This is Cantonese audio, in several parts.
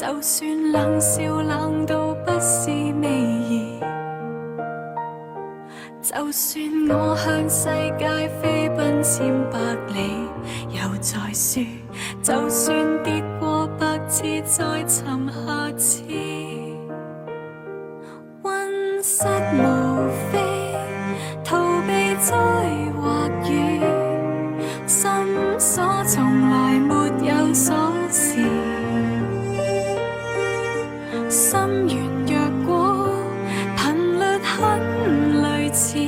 就算冷笑冷到不是味兒，就算我向世界飛奔千百里，又再輸，就算跌過百次再尋下次，溫室無非逃避災或雨，心所從來沒有鎖匙，心圓若果頻率很類似，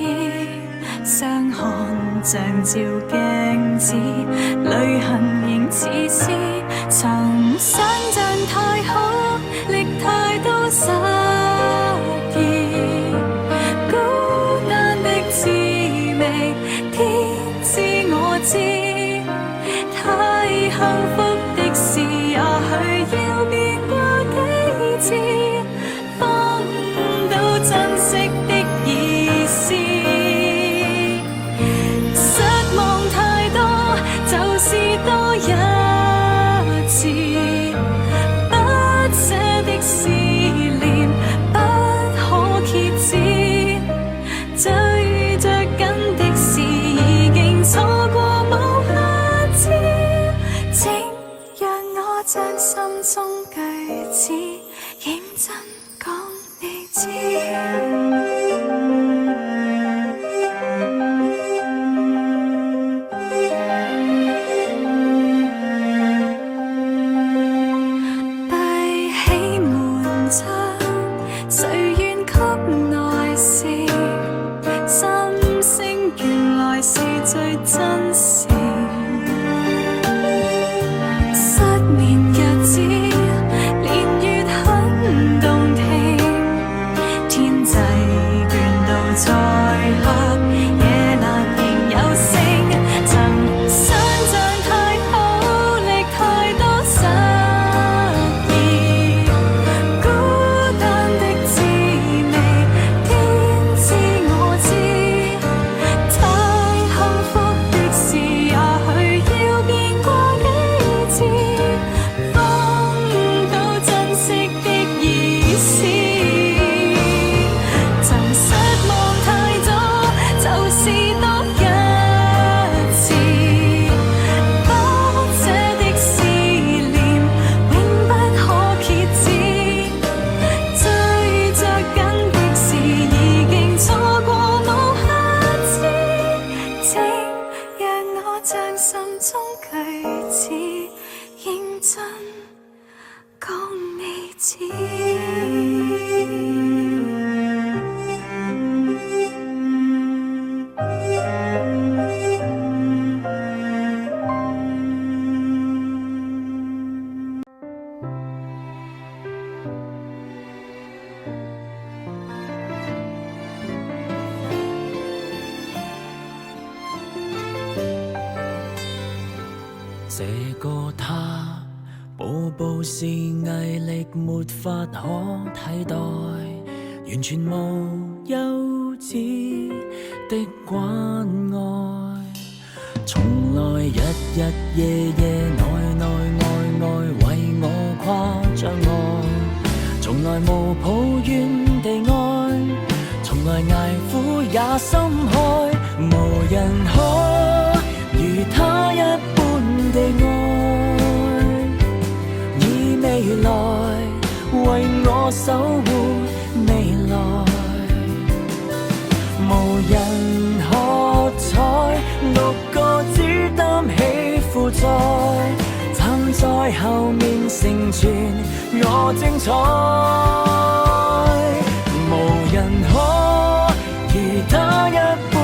相看像照鏡子，旅行仍似詩，曾想像太好，歷太多失意，孤單的滋味，天知我知，太幸福的事，也許要變過幾次，方悟到珍惜的意思。失望太多，就是多一次，不捨的思念不可揭止，追着緊的事已經錯過無下次，請讓我將心中句子認真講你知。這個他，步步是毅力，沒法可替代，完全無休止的關愛。從來日日夜夜內內外外為我跨障礙，從來無抱怨地愛，從來捱苦也心開，無人可如他一般地愛，以未來為我守護未來，無人喝彩，6個只擔起負載，站在後面成全我精彩，無人可如他一般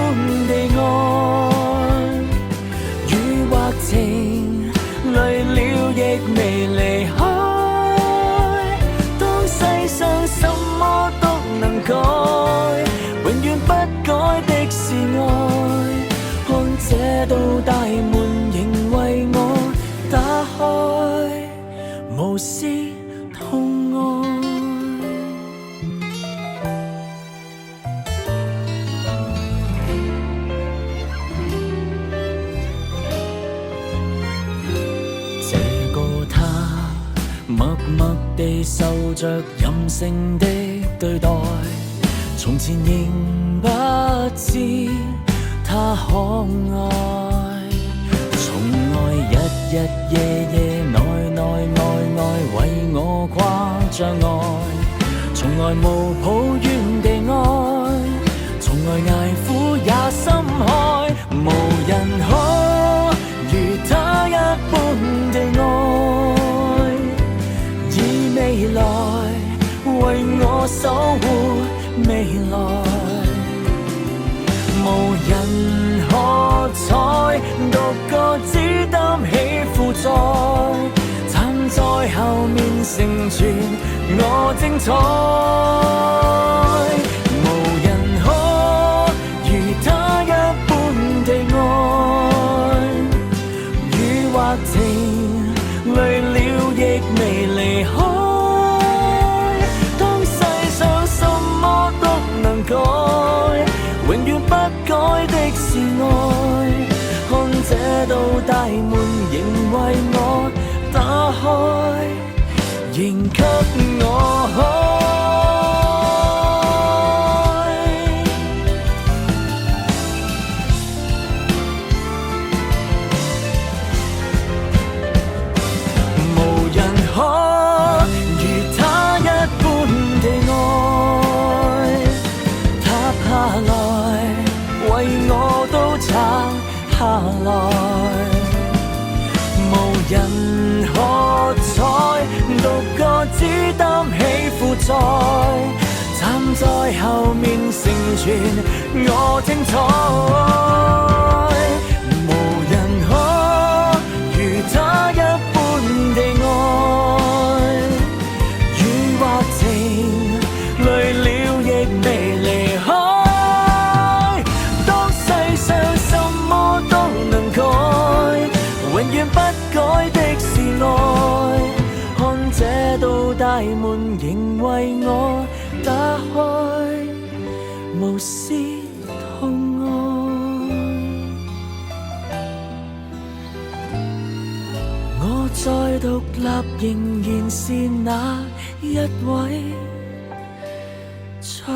地愛，雨或晴，累了亦未離開，當世上什麼都能改，永遠不改的是愛，看這道大門仍為我打開，無私痛愛。默默默地受着任性的對待，從前仍不知他可愛，從來日日夜夜內內外外為我跨障礙，從來無抱怨地愛，從來捱苦也心開，無人可如他一般地愛，以未來為我守護未來，無人喝彩，獨個只擔起負載，站在後面成全我精彩，無人可如他一般地愛，雨或停，累了亦未離開，當世上什麼都能改，永遠不改的是愛，看這道大門仍為我打開，仍給我開。無人可如他一般地愛，塌下來為我都撐下來，無人喝彩，獨個只擔起負載，站在後面成全我精彩，無人可如他一般地愛，雨或停，累了亦未離開，當世上什麼都能改，永遠不改的是愛，看這道大門仍為我打開，無私痛愛，我再獨立仍然是那一位最愛。